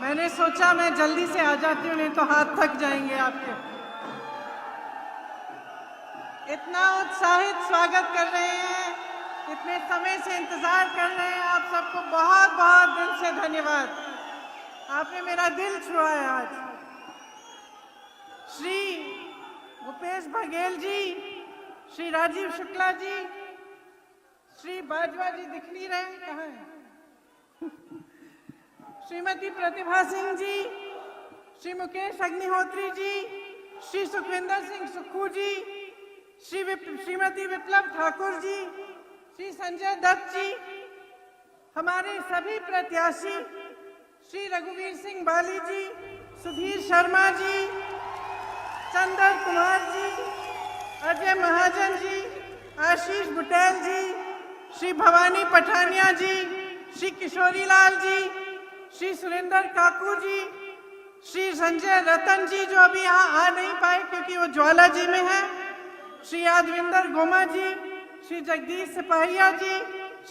मैंने सोचा मैं जल्दी से आ जाती हूँ, नहीं तो हाथ थक जाएंगे आपके। इतना उत्साहित स्वागत कर रहे हैं, इतने समय से इंतजार कर रहे हैं, आप सबको बहुत बहुत दिल से धन्यवाद। आपने मेरा दिल छुआ है आज। श्री भूपेश बघेल जी, श्री राजीव शुक्ला जी, श्री बाजवा जी दिख नहीं रहे, कहाँ हैं? श्रीमती प्रतिभा सिंह जी, श्री मुकेश अग्निहोत्री जी, श्री सुखविंदर सिंह सुक्खू जी, श्रीमती विप्लव ठाकुर जी, श्री संजय दत्त जी, हमारे सभी प्रत्याशी श्री रघुवीर सिंह बाली जी, सुधीर शर्मा जी, चंदर कुमार जी, अजय महाजन जी, आशीष बुटेल जी, श्री भवानी पठानिया जी, श्री किशोरी लाल जी, श्री सुरेंद्र काकू जी, श्री संजय रतन जी जो अभी यहाँ आ नहीं पाए क्योंकि वो ज्वाला जी में है, श्री यादविंदर गोमा जी, श्री जगदीश सिपाहिया जी,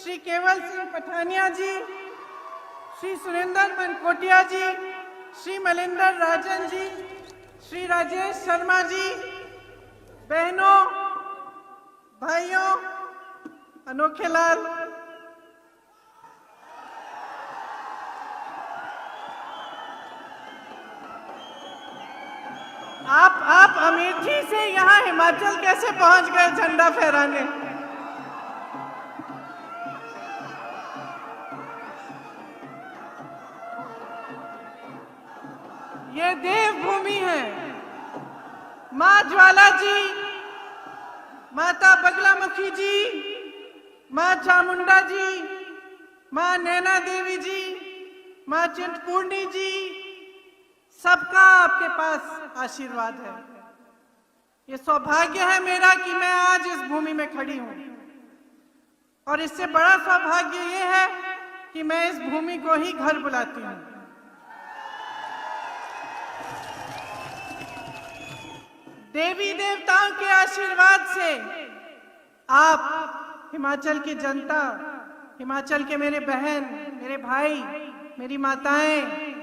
श्री केवल सिंह पठानिया जी, श्री सुरेंद्र मनकोटिया जी, श्री मलिंदर राजन जी, श्री राजेश शर्मा जी, बहनों भाइयों, अनोखे लाल, आप अमेठी से यहाँ हिमाचल कैसे पहुंच गए झंडा फहराने? ये देवभूमि है। माँ ज्वाला जी, माता बगलामुखी जी, माँ चामुंडा जी, माँ नैना देवी जी, माँ चिंतपूर्णी जी, सबका आपके पास आशीर्वाद है। ये सौभाग्य है मेरा कि मैं आज इस भूमि में खड़ी हूं, और इससे बड़ा सौभाग्य ये है कि मैं इस भूमि को ही घर बुलाती हूं। देवी देवताओं के आशीर्वाद से आप, हिमाचल की जनता, हिमाचल के मेरे बहन, मेरे भाई, मेरी माताएं,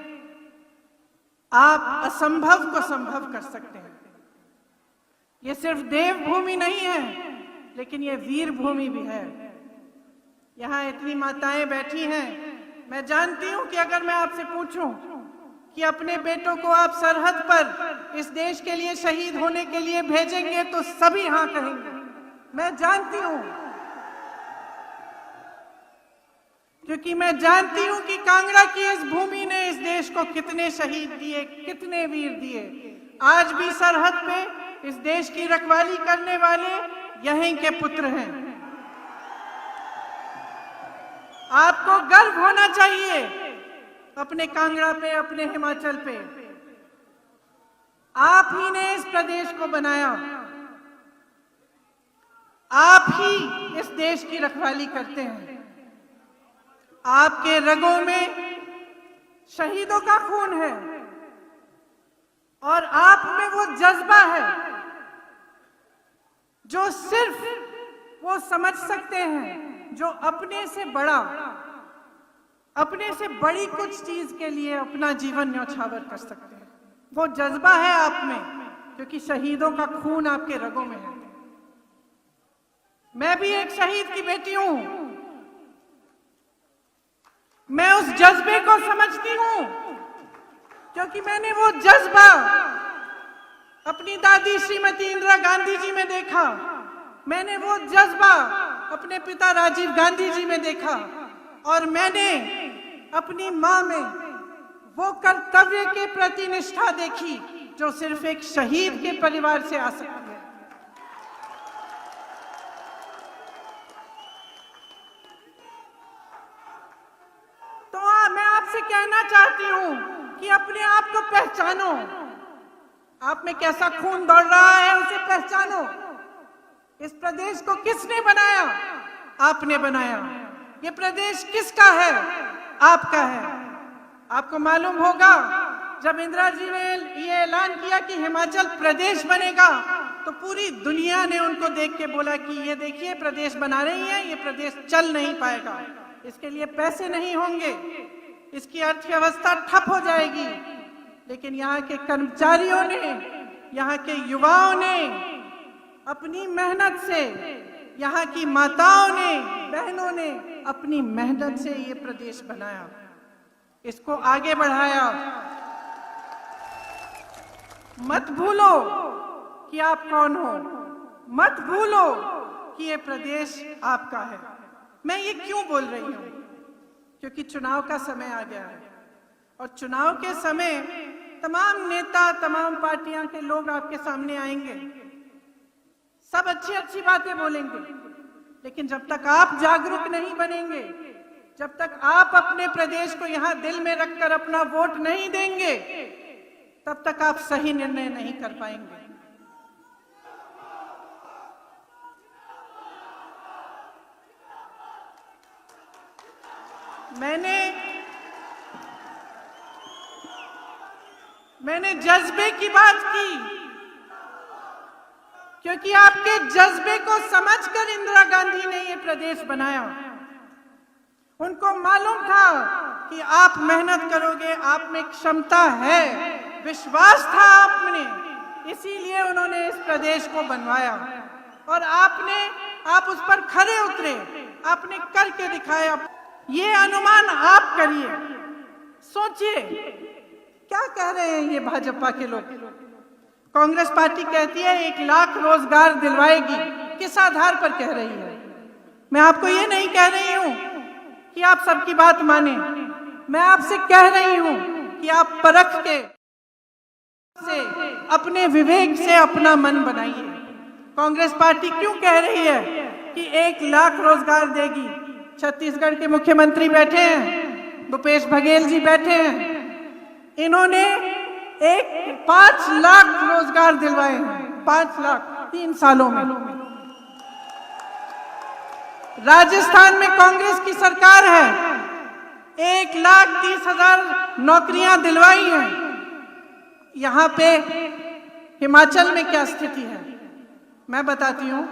आप असंभव को संभव कर सकते हैं। ये सिर्फ देवभूमि नहीं है, लेकिन ये वीर भूमि भी है। यहाँ इतनी माताएं बैठी हैं, मैं जानती हूं कि अगर मैं आपसे पूछूं कि अपने बेटों को आप सरहद पर इस देश के लिए शहीद होने के लिए भेजेंगे तो सभी हाँ कहेंगे। मैं जानती हूं, क्योंकि मैं जानती हूं कि कांगड़ा की इस भूमि ने इस देश को कितने शहीद दिए, कितने वीर दिए। आज भी सरहद पे इस देश की रखवाली करने वाले यहीं के पुत्र हैं। आपको गर्व होना चाहिए अपने कांगड़ा पे, अपने हिमाचल पे। आप ही ने इस प्रदेश को बनाया, आप ही इस देश की रखवाली करते हैं। आपके रगों में शहीदों का खून है, और आप में वो जज्बा है जो सिर्फ वो समझ सकते हैं जो अपने से बड़ा, अपने से बड़ी कुछ चीज के लिए अपना जीवन न्यौछावर कर सकते हैं। वो जज्बा है आप में, क्योंकि शहीदों का खून आपके रगों में है। मैं भी एक शहीद की बेटी हूं। मैं उस जज्बे को समझती हूं, क्योंकि मैंने वो जज्बा अपनी दादी श्रीमती इंदिरा गांधी जी में देखा, मैंने वो जज्बा अपने पिता राजीव गांधी जी में देखा, और मैंने अपनी मां में वो कर्तव्य के प्रति निष्ठा देखी जो सिर्फ एक शहीद के परिवार से आ सकती है। कहना चाहती हूं कि अपने आप को पहचानो। आप में कैसा खून दौड़ रहा है उसे पहचानो। इस प्रदेश को किसने बनाया? आपने बनाया। ये प्रदेश किसका है? आपका है। आपको मालूम होगा जब इंदिरा जी ने ये ऐलान किया कि हिमाचल प्रदेश बनेगा, तो पूरी दुनिया ने उनको देख के बोला कि ये देखिए प्रदेश बना रही है, ये प्रदेश चल नहीं पाएगा, इसके लिए पैसे नहीं होंगे, इसकी अर्थव्यवस्था ठप हो जाएगी। लेकिन यहाँ के कर्मचारियों ने, यहाँ के युवाओं ने अपनी मेहनत से, यहाँ की माताओं ने, बहनों ने अपनी मेहनत से ये प्रदेश बनाया, इसको आगे बढ़ाया। मत भूलो कि आप कौन हो, मत भूलो कि ये प्रदेश आपका है। मैं ये क्यों बोल रही हूं? क्योंकि चुनाव का समय आ गया है और चुनाव के समय तमाम नेता, तमाम पार्टियां के लोग आपके सामने आएंगे, सब अच्छी अच्छी बातें बोलेंगे, लेकिन जब तक आप जागरूक नहीं बनेंगे, जब तक आप अपने प्रदेश को यहां दिल में रखकर अपना वोट नहीं देंगे, तब तक आप सही निर्णय नहीं कर पाएंगे। मैंने जज्बे की बात की, क्योंकि आपके जज्बे को समझकर इंदिरा गांधी ने ये प्रदेश बनाया। उनको मालूम था कि आप मेहनत करोगे, आप में क्षमता है, विश्वास था आप में, इसीलिए उन्होंने इस प्रदेश को बनवाया। और आप उस पर खरे उतरे, आपने करके दिखाया। ये अनुमान आप करिए, सोचिए क्या कह रहे हैं ये भाजपा के लोग। कांग्रेस पार्टी कहती है 1 लाख रोजगार दिलवाएगी, किस आधार पर कह रही है? मैं आपको ये नहीं कह रही हूं कि आप सबकी बात माने, मैं आपसे कह रही हूं कि आप परख के से, अपने विवेक से अपना मन बनाइए। कांग्रेस पार्टी क्यों कह रही है कि 1 लाख रोजगार देगी? छत्तीसगढ़ के मुख्यमंत्री बैठे हैं, भूपेश बघेल जी बैठे हैं, इन्होंने 5 लाख रोजगार दिलवाए हैं, 5 लाख 3 सालों में। राजस्थान में कांग्रेस की सरकार है, 1,30,000 नौकरियां दिलवाई हैं। यहां पे हिमाचल में क्या स्थिति है मैं बताती हूं।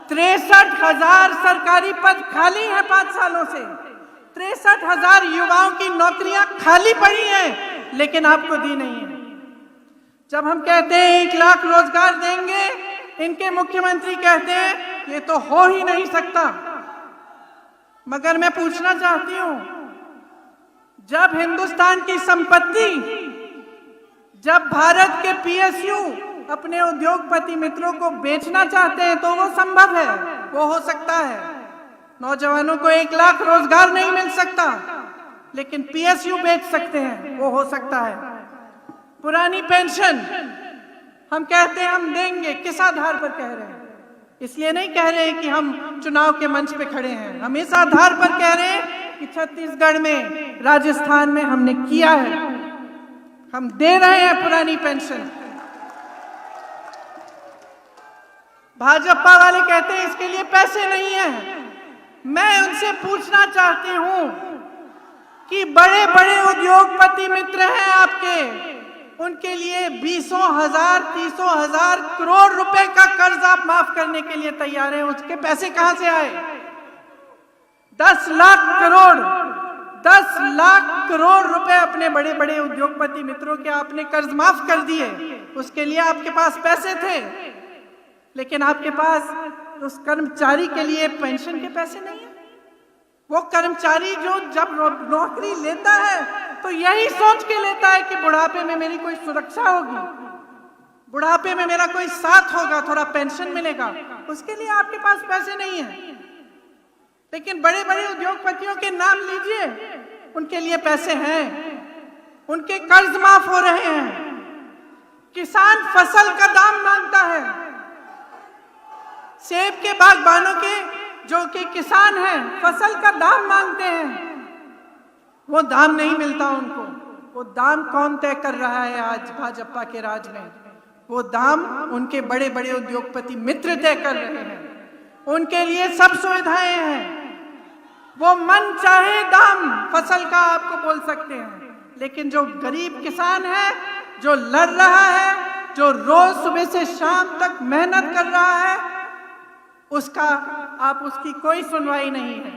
63,000 सरकारी पद खाली हैं 5 सालों से, 63,000 युवाओं की नौकरियां खाली पड़ी हैं, लेकिन आपको दी नहीं है। जब हम कहते हैं 1 लाख रोजगार देंगे, इनके मुख्यमंत्री कहते हैं ये तो हो ही नहीं सकता। मगर मैं पूछना चाहती हूं, जब हिंदुस्तान की संपत्ति, जब भारत के पीएसयू अपने उद्योगपति मित्रों को बेचना चाहते हैं तो वो संभव है, वो हो सकता है। नौजवानों को 1 लाख रोजगार नहीं मिल सकता, लेकिन पीएसयू बेच सकते हैं, वो हो सकता है। पुरानी पेंशन हम कहते हैं हम देंगे, किस आधार पर कह रहे हैं? इसलिए नहीं कह रहे कि हम चुनाव के मंच पे खड़े हैं, हम इस आधार पर कह रहे हैं कि छत्तीसगढ़ में, राजस्थान में हमने किया है, हम दे रहे हैं पुरानी पेंशन। भाजपा वाले कहते हैं इसके लिए पैसे नहीं है। मैं उनसे पूछना चाहती हूं कि बड़े बड़े उद्योगपति मित्र हैं आपके, उनके लिए 20,000, 30,000 करोड़ रुपए का कर्ज आप माफ करने के लिए तैयार हैं, उसके पैसे कहां से आए? 10 लाख करोड़ रुपए अपने बड़े बड़े उद्योगपति मित्रों के आपने कर्ज माफ कर दिए। उसके लिए आपके पास पैसे थे, लेकिन आपके पास उस कर्मचारी के लिए पेंशन के पैसे नहीं है। वो कर्मचारी जो जब नौकरी लेता है तो यही सोच के लेता है कि बुढ़ापे में मेरी कोई सुरक्षा होगी, बुढ़ापे में मेरा कोई साथ होगा, थोड़ा पेंशन मिलेगा। उसके लिए आपके पास पैसे नहीं है। लेकिन बड़े बड़े उद्योगपतियों के नाम लीजिए, उनके लिए पैसे हैं, उनके कर्ज माफ हो रहे हैं। किसान फसल का दाम मांगता है, सेब के बागबानों के जो कि किसान हैं फसल का दाम मांगते हैं, वो दाम नहीं मिलता उनको। वो दाम कौन तय कर रहा है आज भाजपा के राज में? वो दाम उनके बड़े बड़े उद्योगपति मित्र तय कर रहे हैं। उनके लिए सब सुविधाएं हैं, वो मन चाहे दाम फसल का आपको बोल सकते हैं। लेकिन जो गरीब किसान है, जो लड़ रहा है, जो रोज सुबह से शाम तक मेहनत कर रहा है, उसकी कोई सुनवाई नहीं है।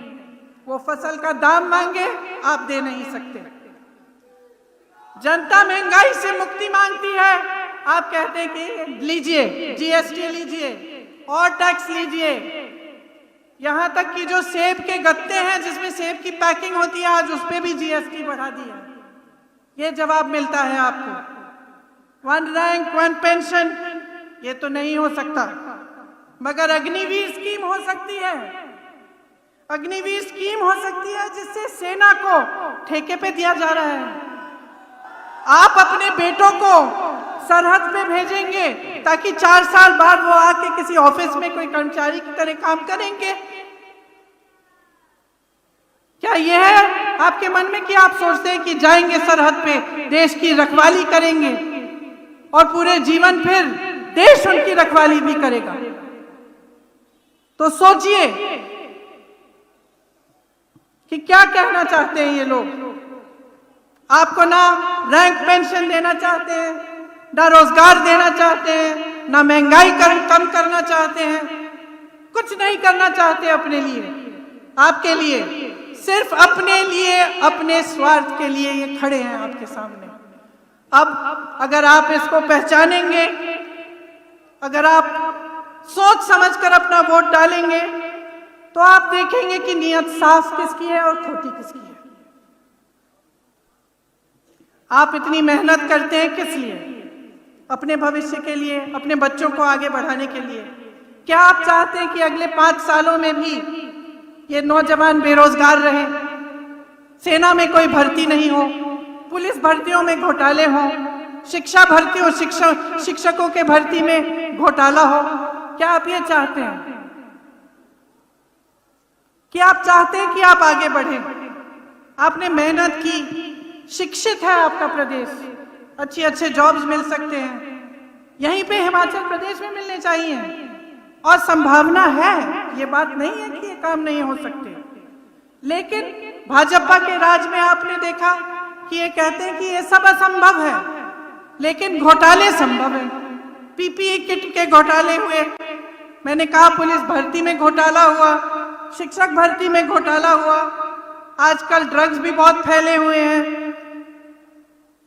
वो फसल का दाम मांगे, आप दे नहीं सकते। जनता महंगाई से मुक्ति मांगती है, आप कहते हैं कि लीजिए जीएसटी लीजिए और टैक्स लीजिए। यहां तक कि जो सेब के गत्ते हैं जिसमें सेब की पैकिंग होती है, आज उस पे भी जीएसटी बढ़ा दिया। ये जवाब मिलता है आपको। 1 रैंक 1 पेंशन, ये तो नहीं हो सकता, मगर अग्निवीर स्कीम हो सकती है। अग्निवीर स्कीम हो सकती है जिससे सेना को ठेके पे दिया जा रहा है। आप अपने बेटों को सरहद पे भेजेंगे ताकि 4 साल बाद वो आके किसी ऑफिस में कोई कर्मचारी की तरह काम करेंगे। क्या यह है आपके मन में कि आप सोचते हैं कि जाएंगे सरहद पे, देश की रखवाली करेंगे और पूरे जीवन फिर देश उनकी रखवाली भी करेगा? तो सोचिए कि क्या कहना चाहते हैं ये लोग। आपको ना रैंक पेंशन देना चाहते हैं, ना रोजगार देना चाहते हैं, ना महंगाई कम करना चाहते हैं, कुछ नहीं करना चाहते अपने लिए, आपके लिए, सिर्फ अपने लिए, अपने स्वार्थ के लिए ये खड़े हैं आपके सामने। अब अगर आप इसको पहचानेंगे, अगर आप सोच समझकर अपना वोट डालेंगे, तो आप देखेंगे कि नीयत साफ किसकी है और खोटी किसकी है। आप इतनी मेहनत करते हैं किस लिए? अपने भविष्य के लिए, अपने बच्चों को आगे बढ़ाने के लिए। क्या आप चाहते हैं कि अगले 5 सालों में भी ये नौजवान बेरोजगार रहे, सेना में कोई भर्ती नहीं हो, पुलिस भर्तियों में घोटाले हो, शिक्षा भर्ती हो, शिक्षकों के भर्ती में घोटाला हो? क्या आप ये चाहते हैं? कि आप चाहते हैं कि आप आगे बढ़ें? आपने मेहनत की, शिक्षित है आपका प्रदेश, अच्छे अच्छे जॉब्स मिल सकते हैं, यहीं पे हिमाचल प्रदेश में मिलने चाहिए और संभावना है, ये बात नहीं है कि ये काम नहीं हो सकते। लेकिन भाजपा के राज में आपने देखा कि ये कहते हैं कि ये सब असंभव है, लेकिन घोटाले संभव है। पीपीई किट के घोटाले हुए, मैंने कहा पुलिस भर्ती में घोटाला हुआ, शिक्षक भर्ती में घोटाला हुआ, आजकल ड्रग्स भी बहुत फैले हुए हैं।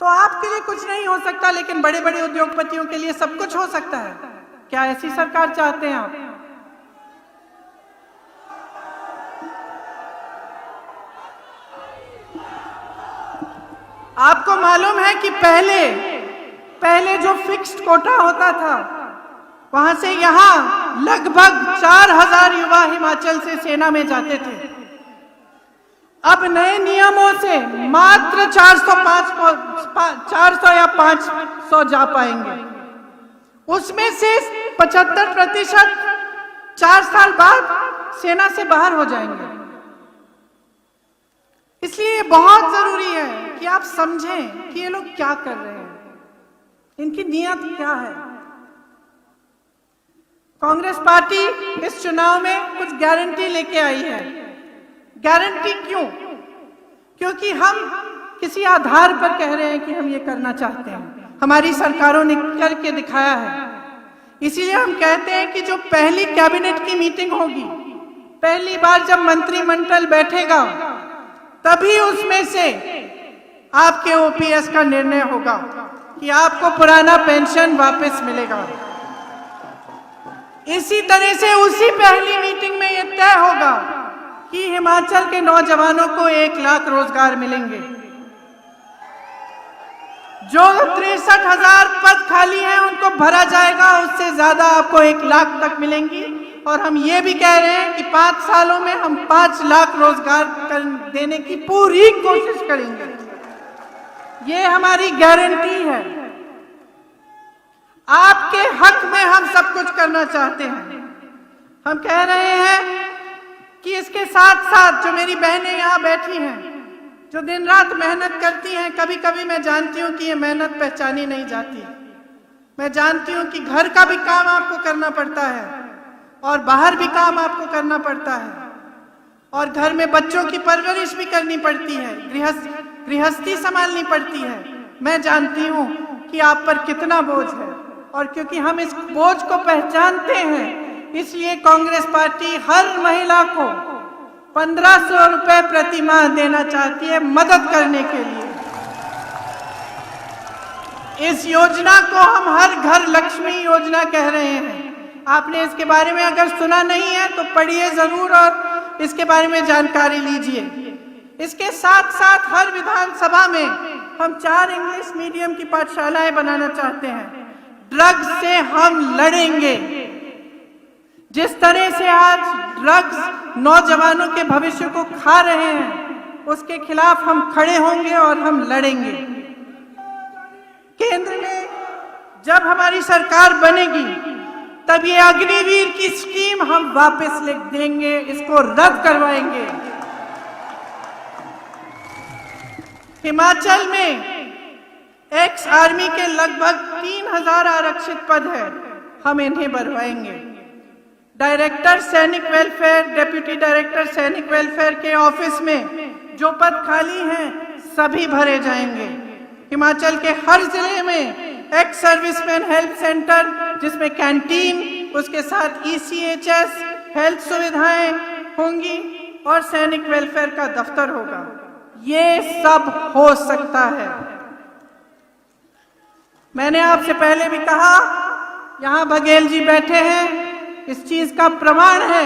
तो आपके लिए कुछ नहीं हो सकता, लेकिन बड़े बड़े उद्योगपतियों के लिए सब कुछ हो सकता है। क्या ऐसी सरकार चाहते हैं आप? आपको मालूम है कि पहले जो फिक्स्ड कोटा होता था, वहां से यहां लगभग 4000 युवा हिमाचल से सेना में जाते थे। अब नए नियमों से मात्र 400 या 500 जा पाएंगे। उसमें से 75% 4 साल बाद सेना से बाहर हो जाएंगे। इसलिए बहुत जरूरी है कि आप समझें कि ये लोग क्या कर रहे हैं, इनकी नीयत क्या है। कांग्रेस पार्टी इस चुनाव में कुछ गारंटी लेके आई है। गारंटी क्यों? क्योंकि हम किसी आधार पर कह रहे हैं कि हम ये करना चाहते हैं, हमारी सरकारों ने करके दिखाया है। इसीलिए हम कहते हैं कि जो पहली कैबिनेट की मीटिंग होगी, पहली बार जब मंत्रिमंडल बैठेगा, तभी उसमें से आपके ओपीएस का निर्णय होगा कि आपको पुराना पेंशन वापस मिलेगा। इसी तरह से उसी पहली मीटिंग में यह तय होगा कि हिमाचल के नौजवानों को 1 लाख रोजगार मिलेंगे। जो 63,000 पद खाली हैं उनको भरा जाएगा, उससे ज्यादा आपको 1 लाख तक मिलेंगी। और हम ये भी कह रहे हैं कि 5 सालों में हम 5 लाख रोजगार देने की पूरी कोशिश करेंगे। ये हमारी गारंटी है। आपके हक में हम सब कुछ करना चाहते हैं। हम कह रहे हैं कि इसके साथ साथ जो मेरी बहनें यहाँ बैठी हैं, जो दिन रात मेहनत करती हैं, कभी कभी मैं जानती हूँ कि ये मेहनत पहचानी नहीं जाती। मैं जानती हूँ कि घर का भी काम आपको करना पड़ता है और बाहर भी काम आपको करना पड़ता है, और घर में बच्चों की परवरिश भी करनी पड़ती है, गृहस्थी संभालनी पड़ती है। मैं जानती हूँ कि आप पर कितना बोझ है, और क्योंकि हम इस बोझ को पहचानते हैं, इसलिए कांग्रेस पार्टी हर महिला को 1500 रुपए प्रति माह देना चाहती है मदद करने के लिए। इस योजना को हम हर घर लक्ष्मी योजना कह रहे हैं। आपने इसके बारे में अगर सुना नहीं है तो पढ़िए जरूर और इसके बारे में जानकारी लीजिए। इसके साथ साथ हर विधानसभा में हम 4 इंग्लिश मीडियम की पाठशालाएं बनाना चाहते हैं। ड्रग्स से हम लड़ेंगे। जिस तरह से आज ड्रग्स नौजवानों के भविष्य को खा रहे हैं, उसके खिलाफ हम खड़े होंगे और हम लड़ेंगे। केंद्र में जब हमारी सरकार बनेगी तब ये अग्निवीर की स्कीम हम वापस लिख देंगे, इसको रद्द करवाएंगे। हिमाचल में एक्स आर्मी के लगभग 3000 आरक्षित पद है, हम इन्हें भरवाएंगे। डायरेक्टर सैनिक वेलफेयर, डिप्टी डायरेक्टर सैनिक वेलफेयर के ऑफिस में जो पद खाली हैं सभी भरे जाएंगे। हिमाचल के हर जिले में एक्स सर्विसमैन हेल्थ सेंटर, जिसमें कैंटीन, उसके साथ ECHS हेल्थ सुविधाएं होंगी और सैनिक वेलफेयर का दफ्तर होगा। ये सब हो सकता है। मैंने आपसे पहले भी कहा, यहां बघेल जी बैठे हैं, इस चीज का प्रमाण है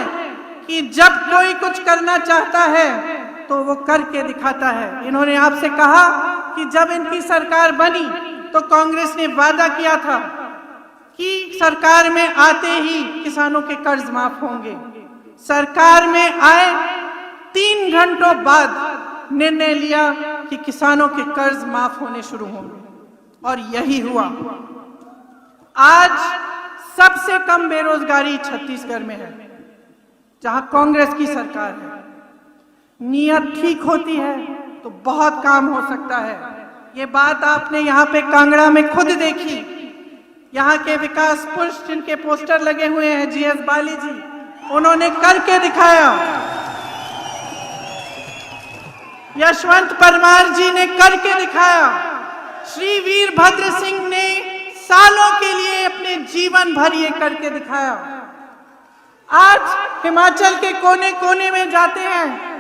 कि जब कोई कुछ करना चाहता है तो वो करके दिखाता है। इन्होंने आपसे कहा कि जब इनकी सरकार बनी तो कांग्रेस ने वादा किया था कि सरकार में आते ही किसानों के कर्ज माफ होंगे। सरकार में आए 3 घंटों बाद निर्णय लिया कि किसानों के कर्ज माफ होने शुरू होंगे और यही हुआ। आज सबसे कम बेरोजगारी छत्तीसगढ़ में है, जहां कांग्रेस की सरकार है। नीयत ठीक होती है तो बहुत काम हो सकता है। ये बात आपने यहाँ पे कांगड़ा में खुद देखी। यहाँ के विकास पुरुष जिनके पोस्टर लगे हुए हैं, GS बाली जी, उन्होंने करके दिखाया। यशवंत परमार जी ने करके दिखाया। श्री वीरभद्र सिंह ने सालों के लिए अपने जीवन भर ये करके दिखाया। आज हिमाचल के कोने कोने में जाते हैं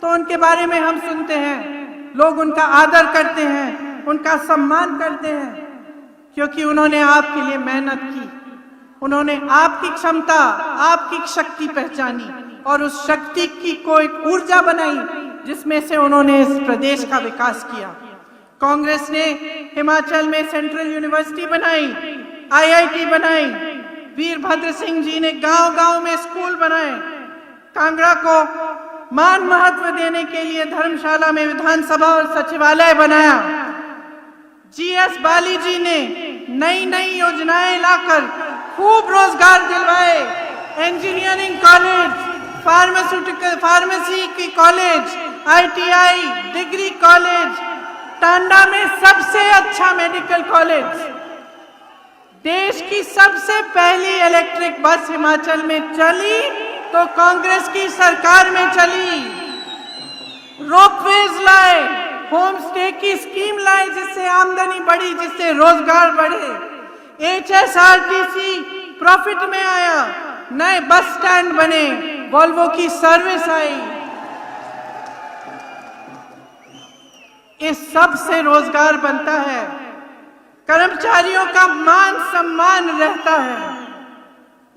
तो उनके बारे में हम सुनते हैं, लोग उनका आदर करते हैं, उनका सम्मान करते हैं, क्योंकि उन्होंने आपके लिए मेहनत की। उन्होंने आपकी क्षमता, आपकी शक्ति पहचानी और उस शक्ति की को एक ऊर्जा बनाई जिसमें से उन्होंने इस प्रदेश का विकास किया। कांग्रेस ने हिमाचल में सेंट्रल यूनिवर्सिटी बनाई, IIT बनाई। वीरभद्र सिंह जी ने गांव-गांव में स्कूल बनाए। कांगड़ा को मान महत्व देने के लिए धर्मशाला में विधानसभा और सचिवालय बनाया। GS बाली जी ने नई नई योजनाएं लाकर खूब रोजगार दिलवाए। इंजीनियरिंग कॉलेज, फार्मेसी की college, ITI, degree college, Tanda में सबसे अच्छा मेडिकल कॉलेज। देश की सबसे पहली इलेक्ट्रिक बस हिमाचल में चली तो कांग्रेस की सरकार में चली। रोपवेज लाए, होम स्टे की स्कीम लाए जिससे आमदनी बढ़ी, जिससे रोजगार बढ़े। HSRTC प्रॉफिट में आया, नए बस स्टैंड बने, वॉल्वो की सर्विस आई। इस सब से रोजगार बनता है, कर्मचारियों का मान सम्मान रहता है।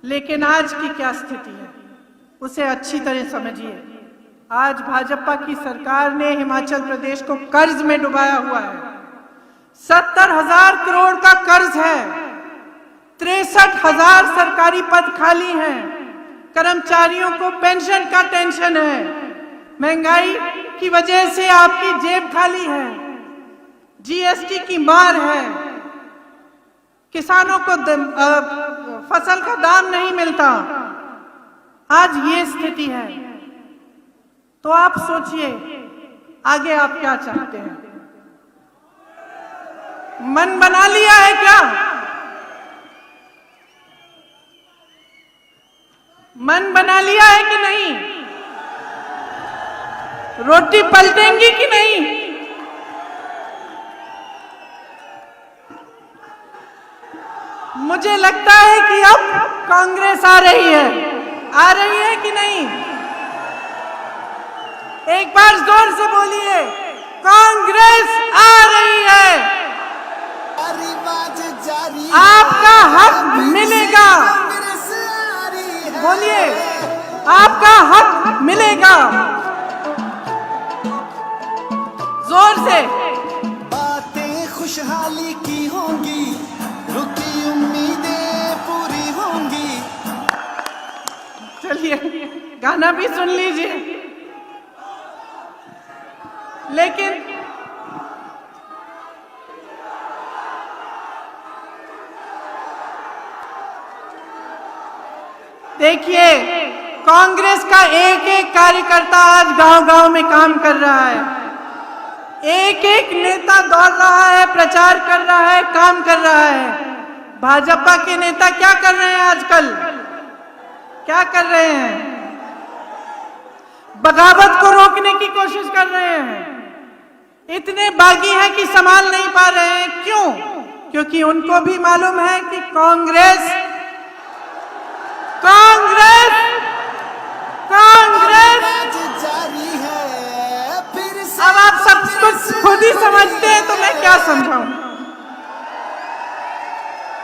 लेकिन आज की क्या स्थिति है उसे अच्छी तरह समझिए। आज भाजपा की सरकार ने हिमाचल प्रदेश को कर्ज में डुबाया हुआ है। 70,000 करोड़ का कर्ज है। 63,000 सरकारी पद खाली हैं। कर्मचारियों को पेंशन का टेंशन है। महंगाई की वजह से आपकी जेब खाली है। GST की मार है। किसानों को फसल का दाम नहीं मिलता। आज ये स्थिति है। तो आप सोचिए आगे आप क्या चाहते हैं? मन बना लिया है क्या? मन बना लिया है कि नहीं? रोटी पलटेंगी कि नहीं? मुझे लगता है कि अब कांग्रेस आ रही है कि नहीं? एक बार जोर से बोलिए, कांग्रेस आ रही है। आपका हक मिलेगा। बोलिए, आपका हक मिलेगा। जोर से। बातें खुशहाली की होंगी, रुकी उम्मीदें पूरी होंगी। चलिए गाना भी सुन लीजिए। लेकिन देखिए, कांग्रेस का एक एक कार्यकर्ता आज गांव-गांव में काम कर रहा है। एक एक नेता दौड़ रहा है, प्रचार कर रहा है, काम कर रहा है। भाजपा के नेता क्या कर रहे हैं आजकल? क्या कर रहे हैं? बगावत को रोकने की कोशिश कर रहे हैं। इतने बागी हैं कि संभाल नहीं पा रहे हैं। क्यों? क्योंकि उनको भी मालूम है कि कांग्रेस अब आप सब कुछ खुद ही समझते हैं तो मैं क्या समझाऊं।